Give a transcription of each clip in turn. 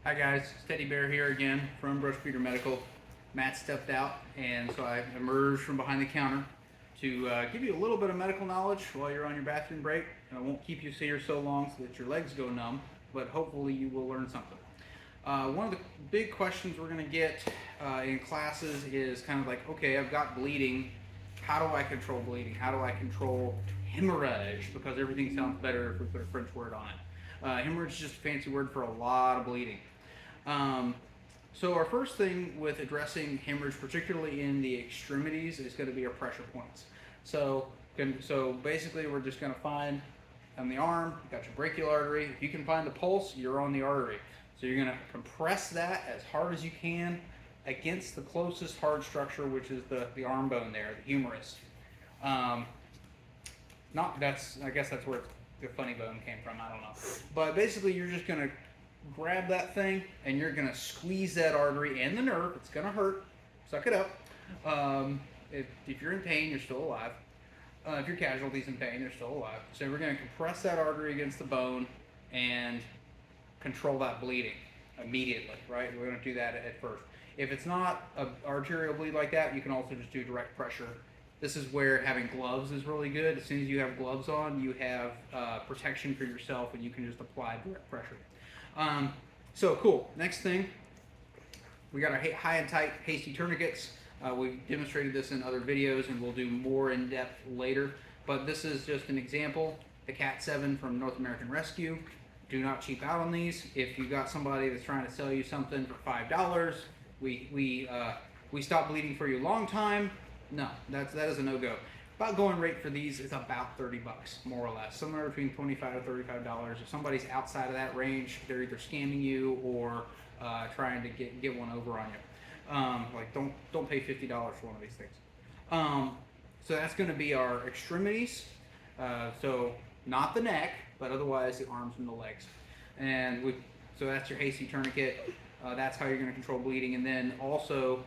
Hi guys, Teddy Bear here again from Brushbeater Medical. Matt stepped out, and so I emerged from behind the counter to give you a little bit of medical knowledge while you're on your bathroom break. I won't keep you here so long so that your legs go numb, but hopefully you will learn something. One of the big questions we're going to get in classes is kind of like, okay, I've got bleeding. How do I control bleeding? How do I control hemorrhage? Because everything sounds better if we put a French word on it. Hemorrhage is just a fancy word for a lot of bleeding. So our first thing with addressing hemorrhage, particularly in the extremities, is going to be our pressure points. So basically we're just going to find on the arm, you've got your brachial artery. If you can find the pulse, you're on the artery. So you're going to compress that as hard as you can against the closest hard structure, which is the arm bone there, the humerus. I guess that's where the funny bone came from, I don't know. But basically you're just going to grab that thing and you're going to squeeze that artery and the nerve. It's going to hurt. Suck it up. If you're in pain, you're still alive. If your casualty's in pain, they're still alive. So we're going to compress that artery against the bone and control that bleeding immediately, right? We're going to do that at first. If it's not an arterial bleed like that, you can also just do direct pressure. This is where having gloves is really good. As soon as you have gloves on, you have protection for yourself and you can just apply direct pressure. So cool. Next thing, we got our high and tight hasty tourniquets. We've demonstrated this in other videos and we'll do more in depth later. But this is just an example. The Cat 7 from North American Rescue. Do not cheap out on these. If you got somebody that's trying to sell you something for $5, we stop bleeding for you a long time. No, that is a no-go. About going rate for these is about $30, more or less, somewhere between $25 to $35. If somebody's outside of that range, they're either scamming you or trying to get one over on you. Like don't pay $50 for one of these things. So that's going to be our extremities. So not the neck, but otherwise the arms and the legs. So that's your hasty tourniquet. That's how you're going to control bleeding. And then also,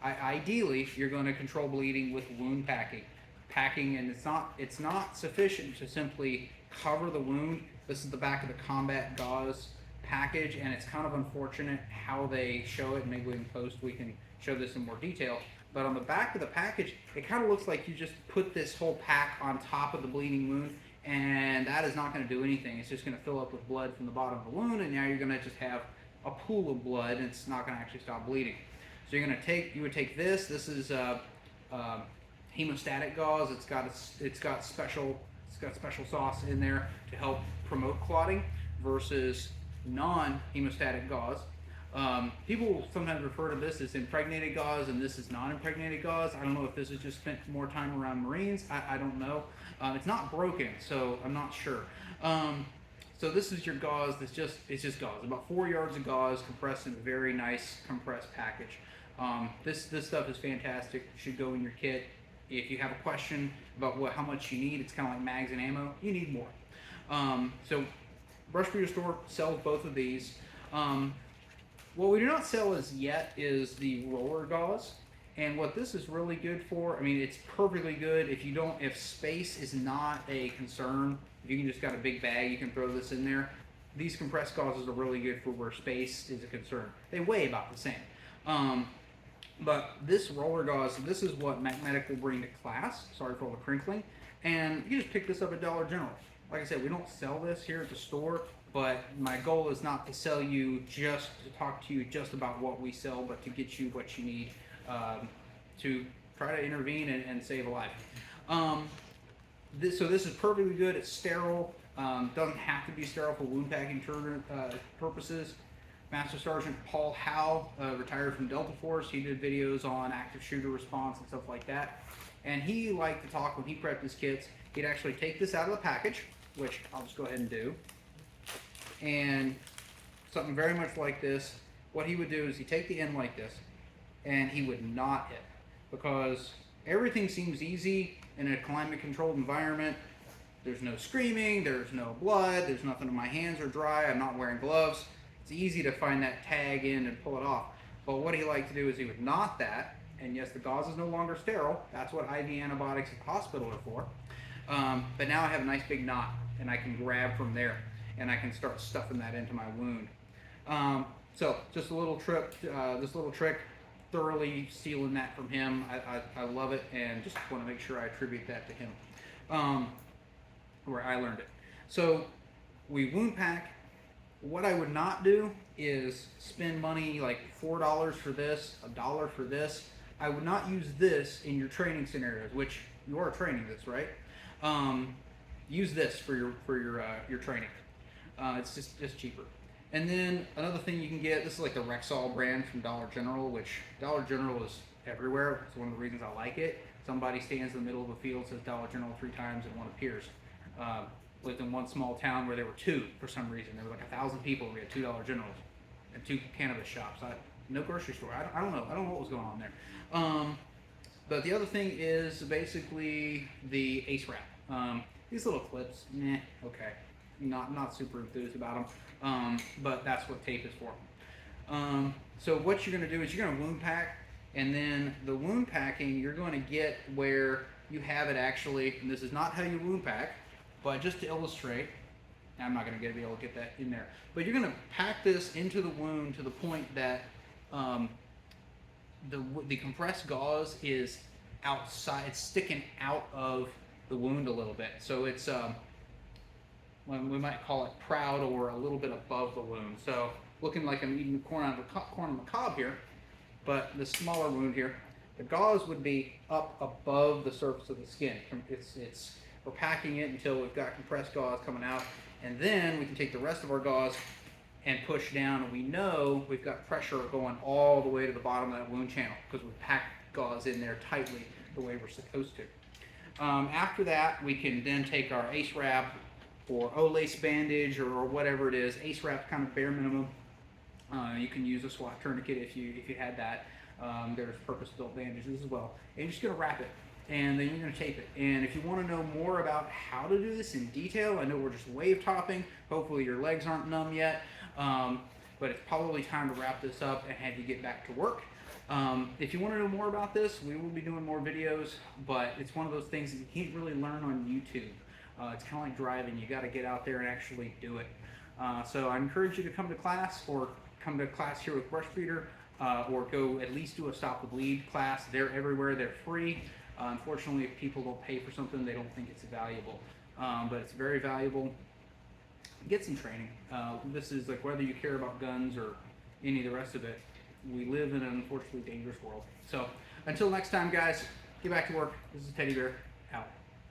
ideally, you're going to control bleeding with wound packing, and it's not sufficient to simply cover the wound. This is the back of the combat gauze package, and it's kind of unfortunate how they show it. Maybe in post we can show this in more detail. But on the back of the package, it kind of looks like you just put this whole pack on top of the bleeding wound, and that is not going to do anything. It's just going to fill up with blood from the bottom of the wound, and now you're going to just have a pool of blood, and it's not going to actually stop bleeding. So you would take this. This is hemostatic gauze. It's got special sauce in there to help promote clotting versus non-hemostatic gauze. People sometimes refer to this as impregnated gauze, and this is non-impregnated gauze. I don't know if this is just spent more time around Marines. I don't know. It's not broken, so I'm not sure. So this is your gauze. It's just gauze. About 4 yards of gauze compressed in a very nice compressed package. This stuff is fantastic. It should go in your kit. If you have a question about how much you need, it's kind of like mags and ammo. You need more. So Brushbeater.store sells both of these. What we do not sell as yet is the roller gauze. And what this is really good for, I mean, it's perfectly good if space is not a concern. If you can just got a big bag, you can throw this in there. These compressed gauzes are really good for where space is a concern. They weigh about the same. But this roller gauze, this is what Medic will bring to class. Sorry for all the crinkling. And you just pick this up at Dollar General. Like I said, we don't sell this here at the store, but my goal is not to sell you to talk to you just about what we sell, but to get you what you need to try to intervene and save a life. This is perfectly good. It's sterile. Doesn't have to be sterile for wound packing purposes. Master Sergeant Paul Howe, retired from Delta Force. He did videos on active shooter response and stuff like that. And he liked to talk when he prepped his kits. He'd actually take this out of the package, which I'll just go ahead and do. And something very much like this. What he would do is he'd take the end like this, and he would knot it. Because everything seems easy in a climate-controlled environment. There's no screaming, there's no blood, there's nothing, my hands are dry, I'm not wearing gloves. It's easy to find that tag in and pull it off. But what he liked to do is he would knot that, and yes, the gauze is no longer sterile. That's what IV antibiotics at the hospital are for. But now I have a nice big knot, and I can grab from there, and I can start stuffing that into my wound. So just a little trick, this little trick, thoroughly stealing that from him. I love it, and just want to make sure I attribute that to him, where I learned it. So we wound pack. What I would not do is spend money like $4 for this, $1 for this. I would not use this in your training scenarios, which you are training this, right? Use this for your training. It's just cheaper. And then another thing you can get, this is like the Rexall brand from Dollar General, which Dollar General is everywhere. It's one of the reasons I like it. Somebody stands in the middle of a field, says Dollar General 3 times, and one appears. Lived in one small town where there were 2 for some reason. There were like 1,000 people. We had 2 Dollar Generals and 2 cannabis shops. No grocery store. I don't know. I don't know what was going on there. But the other thing is basically the Ace Wrap. These little clips, okay. Not super enthused about them, but that's what tape is for. So what you're going to do is you're going to wound pack, and then the wound packing, you're going to get where you have it actually, and this is not how you wound pack, but just to illustrate, I'm not going to be able to get that in there, but you're going to pack this into the wound to the point that the compressed gauze is outside, it's sticking out of the wound a little bit. So it's, we might call it proud or a little bit above the wound. So looking like I'm eating corn on the cob here, but the smaller wound here, the gauze would be up above the surface of the skin. We're packing it until we've got compressed gauze coming out, and then we can take the rest of our gauze and push down, and we know we've got pressure going all the way to the bottom of that wound channel because we packed gauze in there tightly the way we're supposed to. After that, we can then take our Ace Wrap or O-lace bandage or whatever it is. Ace Wrap's kind of bare minimum. You can use a SWAT tourniquet if you had that. There's purpose-built bandages as well. And you're just going to wrap it, and then you're going to tape it. And if you want to know more about how to do this in detail, I know we're just wave topping. Hopefully your legs aren't numb yet, but it's probably time to wrap this up and have you get back to work. If you want to know more about this, we will be doing more videos, but it's one of those things that you can't really learn on YouTube. It's kind of like driving. You got to get out there and actually do it. So I encourage you to come to class, or come to class here with Brushbeater, or go at least do a Stop the Bleed class. They're everywhere. They're free. Unfortunately, if people don't pay for something, they don't think it's valuable. But it's very valuable. Get some training. This is like, whether you care about guns or any of the rest of it, we live in an unfortunately dangerous world. So until next time, guys, get back to work. This is Teddy Bear.